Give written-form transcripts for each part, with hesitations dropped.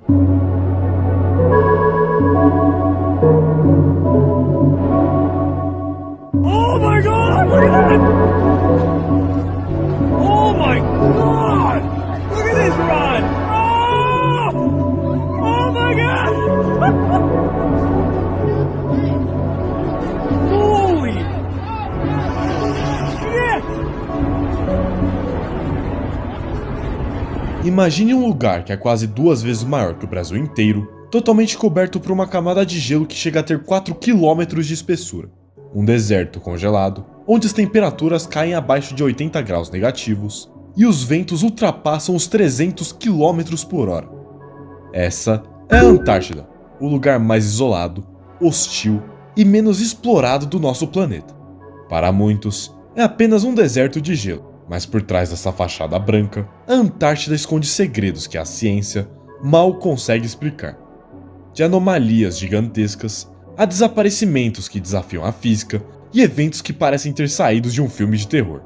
Oh my God! Look at that! Oh my God! Look at this run! Oh! Oh my God! Holy shit! Imagine um lugar que é quase 2 vezes maior que o Brasil inteiro, totalmente coberto por uma camada de gelo que chega a ter 4 km de espessura. Um deserto congelado, onde as temperaturas caem abaixo de 80 graus negativos e os ventos ultrapassam os 300 km por hora. Essa é a Antártida, o lugar mais isolado, hostil e menos explorado do nosso planeta. Para muitos, é apenas um deserto de gelo, mas por trás dessa fachada branca, a Antártida esconde segredos que a ciência mal consegue explicar. De anomalias gigantescas a desaparecimentos que desafiam a física e eventos que parecem ter saídos de um filme de terror.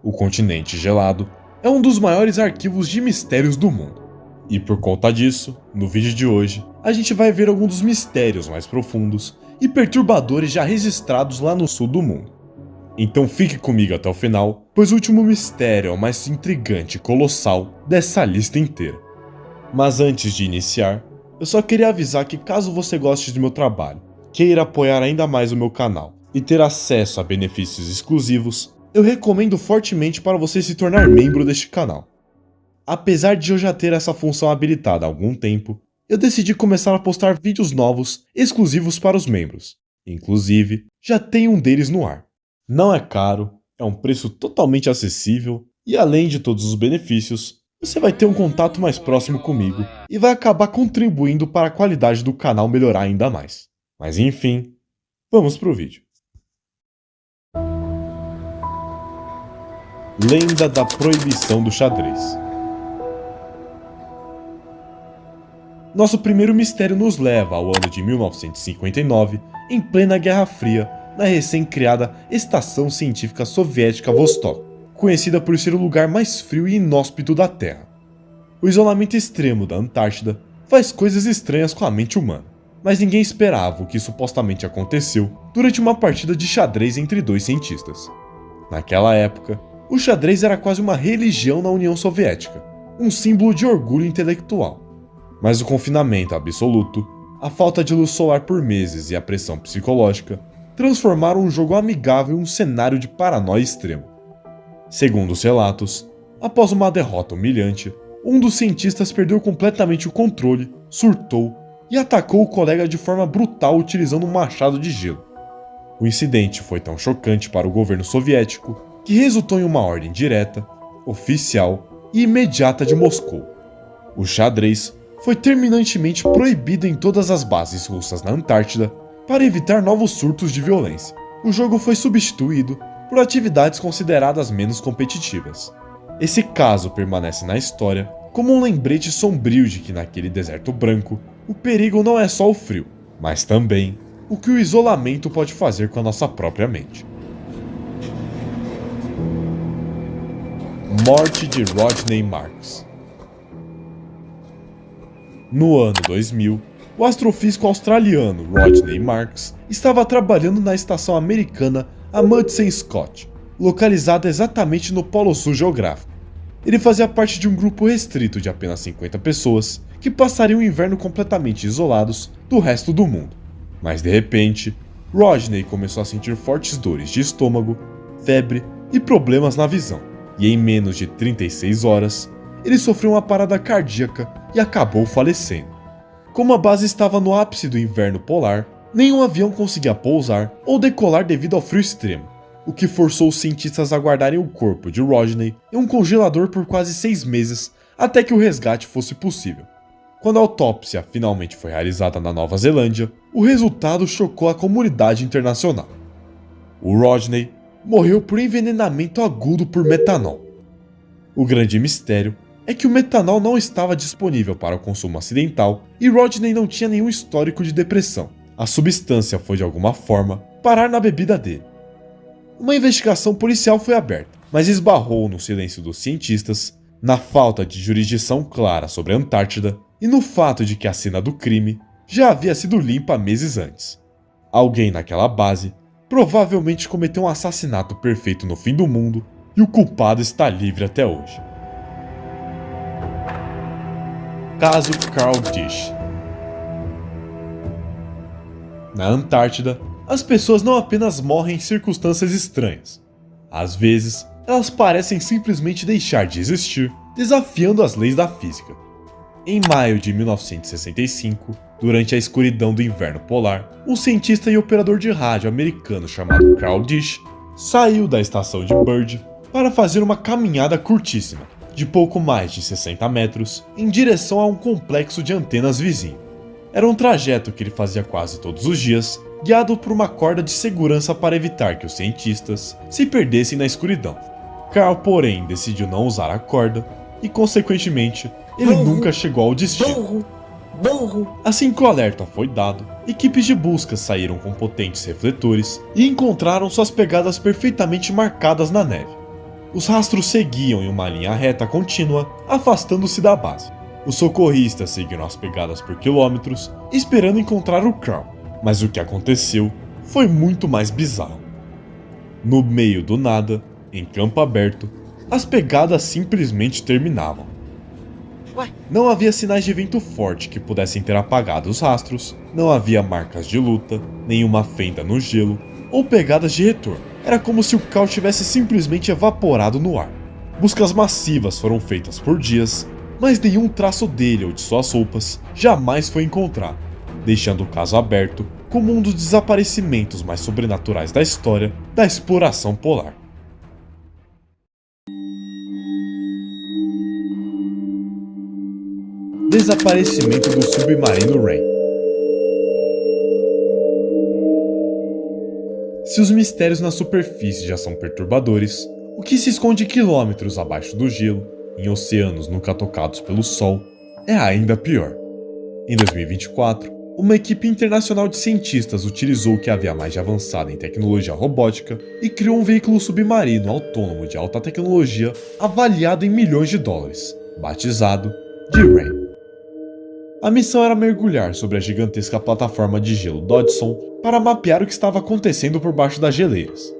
O continente gelado é um dos maiores arquivos de mistérios do mundo. E por conta disso, no vídeo de hoje, a gente vai ver alguns dos mistérios mais profundos e perturbadores já registrados lá no sul do mundo. Então fique comigo até o final, pois o último mistério é o mais intrigante e colossal dessa lista inteira. Mas antes de iniciar, eu só queria avisar que caso você goste do meu trabalho, queira apoiar ainda mais o meu canal e ter acesso a benefícios exclusivos, eu recomendo fortemente para você se tornar membro deste canal. Apesar de eu já ter essa função habilitada há algum tempo, eu decidi começar a postar vídeos novos exclusivos para os membros. Inclusive, já tem um deles no ar. Não é caro, é um preço totalmente acessível e além de todos os benefícios, você vai ter um contato mais próximo comigo e vai acabar contribuindo para a qualidade do canal melhorar ainda mais. Mas enfim, vamos pro vídeo. Lenda da proibição do xadrez. Nosso primeiro mistério nos leva ao ano de 1959, em plena Guerra Fria, na recém-criada Estação Científica Soviética Vostok, conhecida por ser o lugar mais frio e inóspito da Terra. O isolamento extremo da Antártida faz coisas estranhas com a mente humana, mas ninguém esperava o que supostamente aconteceu durante uma partida de xadrez entre dois cientistas. Naquela época, o xadrez era quase uma religião na União Soviética, um símbolo de orgulho intelectual. Mas o confinamento absoluto, a falta de luz solar por meses e a pressão psicológica transformaram um jogo amigável em um cenário de paranoia extrema. Segundo os relatos, após uma derrota humilhante, um dos cientistas perdeu completamente o controle, surtou e atacou o colega de forma brutal utilizando um machado de gelo. O incidente foi tão chocante para o governo soviético que resultou em uma ordem direta, oficial e imediata de Moscou. O xadrez foi terminantemente proibido em todas as bases russas na Antártida para evitar novos surtos de violência. O jogo foi substituído por atividades consideradas menos competitivas. Esse caso permanece na história como um lembrete sombrio de que naquele deserto branco, o perigo não é só o frio, mas também o que o isolamento pode fazer com a nossa própria mente. Morte de Rodney Marks. No ano 2000, o astrofísico australiano Rodney Marks estava trabalhando na estação americana Amundsen Scott, localizada exatamente no Polo Sul geográfico. Ele fazia parte de um grupo restrito de apenas 50 pessoas que passariam o inverno completamente isolados do resto do mundo. Mas de repente, Rodney começou a sentir fortes dores de estômago, febre e problemas na visão. E em menos de 36 horas, ele sofreu uma parada cardíaca e acabou falecendo. Como a base estava no ápice do inverno polar, nenhum avião conseguia pousar ou decolar devido ao frio extremo, o que forçou os cientistas a guardarem o corpo de Rodney em um congelador por quase 6 meses até que o resgate fosse possível. Quando a autópsia finalmente foi realizada na Nova Zelândia, o resultado chocou a comunidade internacional. O Rodney morreu por envenenamento agudo por metanol. O grande mistério é que o metanol não estava disponível para o consumo acidental e Rodney não tinha nenhum histórico de depressão. A substância foi de alguma forma parar na bebida dele. Uma investigação policial foi aberta, mas esbarrou no silêncio dos cientistas, na falta de jurisdição clara sobre a Antártida e no fato de que a cena do crime já havia sido limpa meses antes. Alguém naquela base provavelmente cometeu um assassinato perfeito no fim do mundo e o culpado está livre até hoje. Caso Carl Dish. Na Antártida, as pessoas não apenas morrem em circunstâncias estranhas. Às vezes, elas parecem simplesmente deixar de existir, desafiando as leis da física. Em maio de 1965, durante a escuridão do inverno polar, um cientista e operador de rádio americano chamado Carl Dish saiu da estação de Byrd para fazer uma caminhada curtíssima, de pouco mais de 60 metros, em direção a um complexo de antenas vizinho. Era um trajeto que ele fazia quase todos os dias, guiado por uma corda de segurança para evitar que os cientistas se perdessem na escuridão. Carl, porém, decidiu não usar a corda e, consequentemente, ele nunca chegou ao destino. Assim que o alerta foi dado, equipes de busca saíram com potentes refletores e encontraram suas pegadas perfeitamente marcadas na neve. Os rastros seguiam em uma linha reta contínua, afastando-se da base. Os socorristas seguiram as pegadas por quilômetros, esperando encontrar o Carl, mas o que aconteceu foi muito mais bizarro. No meio do nada, em campo aberto, as pegadas simplesmente terminavam. Não havia sinais de vento forte que pudessem ter apagado os rastros, não havia marcas de luta, nenhuma fenda no gelo ou pegadas de retorno. Era como se o Carl tivesse simplesmente evaporado no ar. Buscas massivas foram feitas por dias, mas nenhum traço dele ou de suas roupas jamais foi encontrado, deixando o caso aberto como um dos desaparecimentos mais sobrenaturais da história da exploração polar. Desaparecimento do submarino Rain. Se os mistérios na superfície já são perturbadores, o que se esconde quilômetros abaixo do gelo, em oceanos nunca tocados pelo Sol, é ainda pior. Em 2024, uma equipe internacional de cientistas utilizou o que havia mais de avançado em tecnologia robótica e criou um veículo submarino autônomo de alta tecnologia avaliado em milhões de dólares, batizado de Rain. A missão era mergulhar sobre a gigantesca plataforma de gelo Dodson para mapear o que estava acontecendo por baixo das geleiras.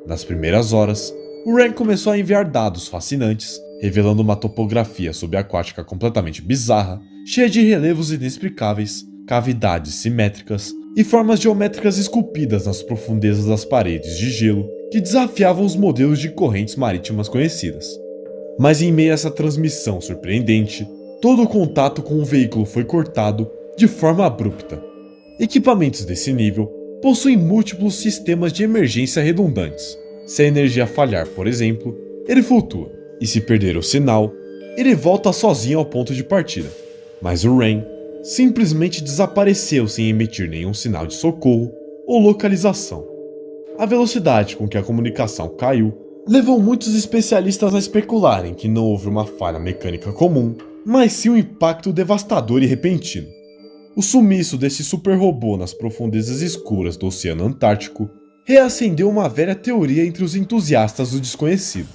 Nas primeiras horas, o Rain começou a enviar dados fascinantes, revelando uma topografia subaquática completamente bizarra, cheia de relevos inexplicáveis, cavidades simétricas e formas geométricas esculpidas nas profundezas das paredes de gelo que desafiavam os modelos de correntes marítimas conhecidas. Mas em meio a essa transmissão surpreendente, todo o contato com o veículo foi cortado de forma abrupta. Equipamentos desse nível possuem múltiplos sistemas de emergência redundantes. Se a energia falhar, por exemplo, ele flutua, e se perder o sinal, ele volta sozinho ao ponto de partida. Mas o Rain simplesmente desapareceu sem emitir nenhum sinal de socorro ou localização. A velocidade com que a comunicação caiu levou muitos especialistas a especularem que não houve uma falha mecânica comum, mas sim um impacto devastador e repentino. O sumiço desse super-robô nas profundezas escuras do Oceano Antártico reacendeu uma velha teoria entre os entusiastas do desconhecido,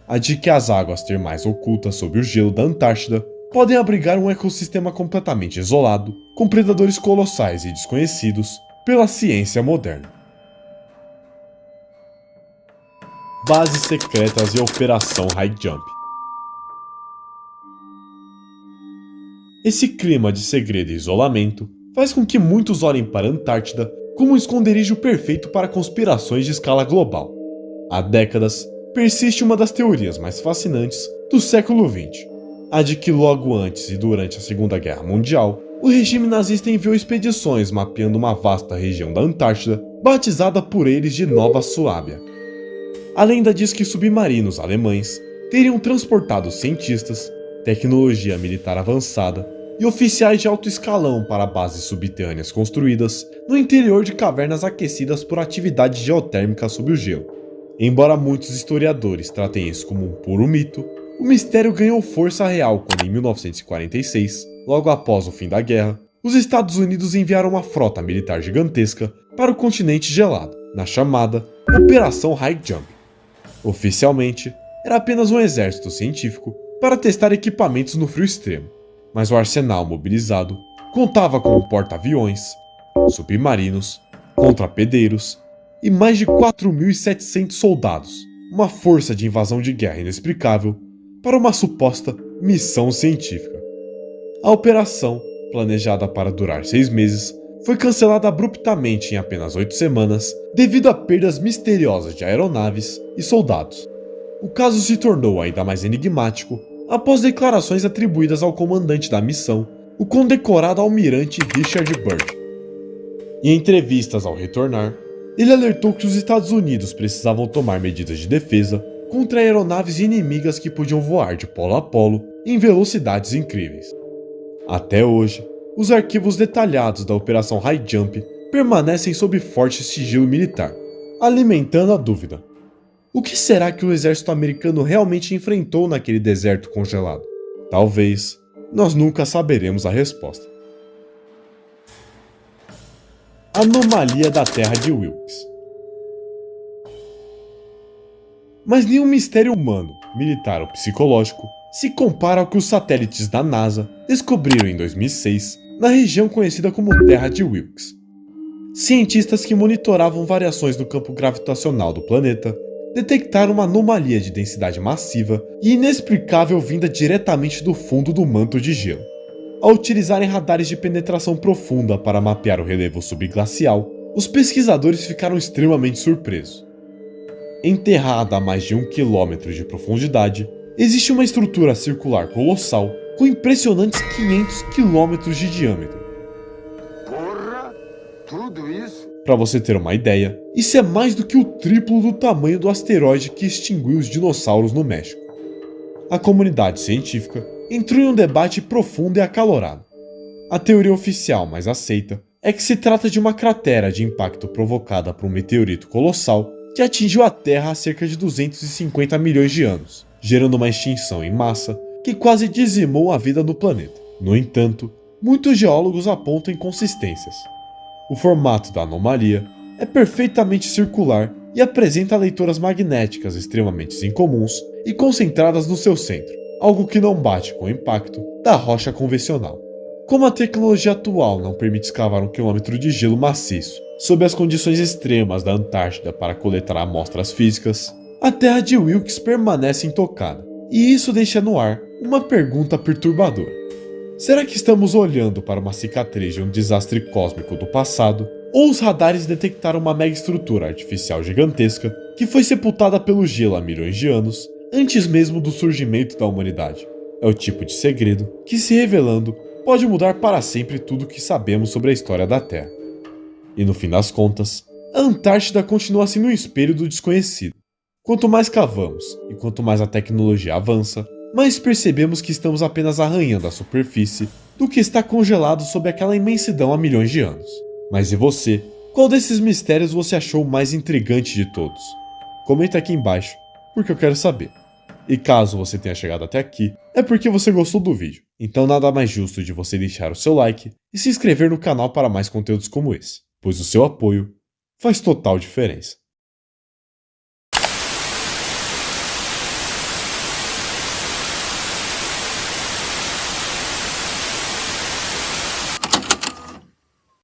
a de que as águas termais ocultas sob o gelo da Antártida podem abrigar um ecossistema completamente isolado, com predadores colossais e desconhecidos pela ciência moderna. Bases secretas e Operação High Jump. Esse clima de segredo e isolamento faz com que muitos olhem para a Antártida como um esconderijo perfeito para conspirações de escala global. Há décadas, persiste uma das teorias mais fascinantes do século XX, a de que logo antes e durante a Segunda Guerra Mundial, o regime nazista enviou expedições mapeando uma vasta região da Antártida, batizada por eles de Nova Suábia. A lenda diz que submarinos alemães teriam transportado cientistas, tecnologia militar avançada e oficiais de alto escalão para bases subterrâneas construídas no interior de cavernas aquecidas por atividade geotérmica sob o gelo. Embora muitos historiadores tratem isso como um puro mito, o mistério ganhou força real quando, em 1946, logo após o fim da guerra, os Estados Unidos enviaram uma frota militar gigantesca para o continente gelado, na chamada Operação High Jump. Oficialmente, era apenas um exército científico para testar equipamentos no frio extremo, mas o arsenal mobilizado contava com porta-aviões, submarinos, contrapedeiros e mais de 4.700 soldados, uma força de invasão de guerra inexplicável para uma suposta missão científica. A operação, planejada para durar 6 meses, foi cancelada abruptamente em apenas 8 semanas devido a perdas misteriosas de aeronaves e soldados. O caso se tornou ainda mais enigmático após declarações atribuídas ao comandante da missão, o condecorado almirante Richard Byrd. Em entrevistas ao retornar, ele alertou que os Estados Unidos precisavam tomar medidas de defesa contra aeronaves inimigas que podiam voar de polo a polo em velocidades incríveis. Até hoje, os arquivos detalhados da Operação High Jump permanecem sob forte sigilo militar, alimentando a dúvida. O que será que o exército americano realmente enfrentou naquele deserto congelado? Talvez nós nunca saberemos a resposta. Anomalia da Terra de Wilkes. Mas nenhum mistério humano, militar ou psicológico se compara ao que os satélites da NASA descobriram em 2006 na região conhecida como Terra de Wilkes. Cientistas que monitoravam variações no campo gravitacional do planeta detectaram uma anomalia de densidade massiva e inexplicável vinda diretamente do fundo do manto de gelo. Ao utilizarem radares de penetração profunda para mapear o relevo subglacial, os pesquisadores ficaram extremamente surpresos. Enterrada a mais de 1 quilômetro de profundidade, existe uma estrutura circular colossal com impressionantes 500 quilômetros de diâmetro. Porra! Tudo isso? Para você ter uma ideia, isso é mais do que o triplo do tamanho do asteroide que extinguiu os dinossauros no México. A comunidade científica entrou em um debate profundo e acalorado. A teoria oficial mais aceita é que se trata de uma cratera de impacto provocada por um meteorito colossal que atingiu a Terra há cerca de 250 milhões de anos, gerando uma extinção em massa que quase dizimou a vida no planeta. No entanto, muitos geólogos apontam inconsistências. O formato da anomalia é perfeitamente circular e apresenta leitoras magnéticas extremamente incomuns e concentradas no seu centro, algo que não bate com o impacto da rocha convencional. Como a tecnologia atual não permite escavar 1 quilômetro de gelo maciço sob as condições extremas da Antártida para coletar amostras físicas, a Terra de Wilkes permanece intocada, e isso deixa no ar uma pergunta perturbadora. Será que estamos olhando para uma cicatriz de um desastre cósmico do passado, ou os radares detectaram uma megaestrutura artificial gigantesca que foi sepultada pelo gelo há milhões de anos, antes mesmo do surgimento da humanidade? É o tipo de segredo que, se revelando, pode mudar para sempre tudo o que sabemos sobre a história da Terra. E no fim das contas, a Antártida continua sendo um espelho do desconhecido. Quanto mais cavamos e quanto mais a tecnologia avança, mais percebemos que estamos apenas arranhando a superfície do que está congelado sob aquela imensidão há milhões de anos. Mas e você? Qual desses mistérios você achou o mais intrigante de todos? Comenta aqui embaixo, porque eu quero saber. E caso você tenha chegado até aqui, é porque você gostou do vídeo. Então nada mais justo de você deixar o seu like e se inscrever no canal para mais conteúdos como esse, pois o seu apoio faz total diferença.